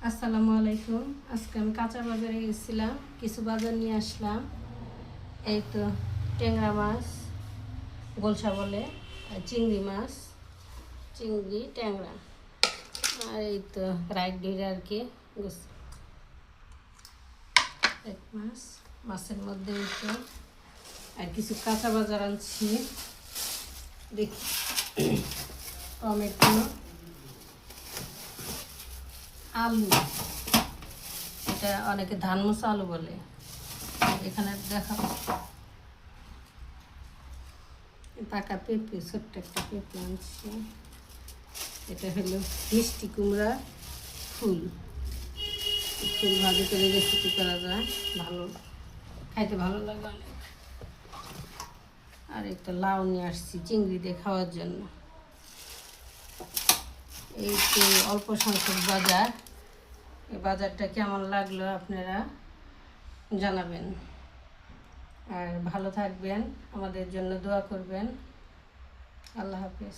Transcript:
আসসালামু আলাইকুম। আজকে আমি কাঁচা বাজারে গেছিলাম, কিছু বাজার নিয়ে আসলাম। এই তো ট্যাংরা মাছ, গোলসা বলে, আর চিংড়ি মাছ, চিংড়ি ট্যাংরা, আর এই তো রাইট ডির আর কি এক মাছ। মাছের মধ্যে এই তো আর কিছু কাঁচা বাজার আনছি, দেখি টমেটো, আলু, এটা অনেকে ধান মোচা আলু বলে, এখানে দেখাবো। পাকা পেঁপে, ছোট্ট একটা পেঁপে আনছি। এটা হলো মিষ্টি কুমড়া ফুল, ফুল ভাজি করে রেসিপি করা যায়, ভালো খাইতে ভালো লাগে অনেক। আর একটা লাউ নিয়ে আসছি চিংড়ি দিয়ে খাওয়ার জন্য। এই তো অল্প সংখ্যক বাজার, এই বাজারটা কেমন লাগলো আপনারা জানাবেন। আর ভালো থাকবেন, আমাদের জন্য দোয়া করবেন। আল্লাহ হাফেজ।